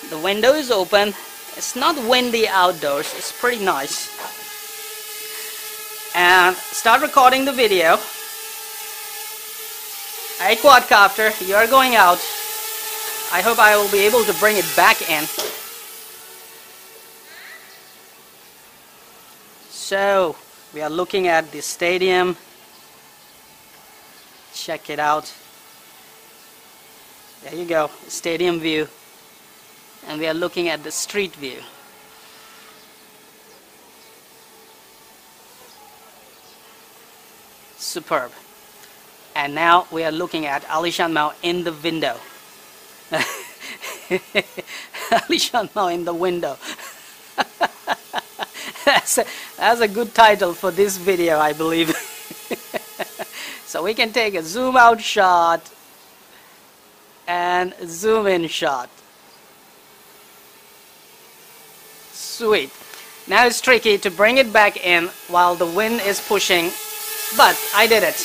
The window is open. It's not windy outdoors. It's pretty nice. And start recording the video. Hey quadcopter, you're going out. I hope I will be able to bring it back in. So, we are looking at the stadium. Check it out. There you go, stadium view. And we are looking at the street view. Superb. And now we are looking at AliShanMao in the window. AliShanMao in the window. That's a good title for this video, I believe. So we can take a zoom out shot and zoom in shot. Sweet. Now it's tricky to bring it back in while the wind is pushing, but I did it.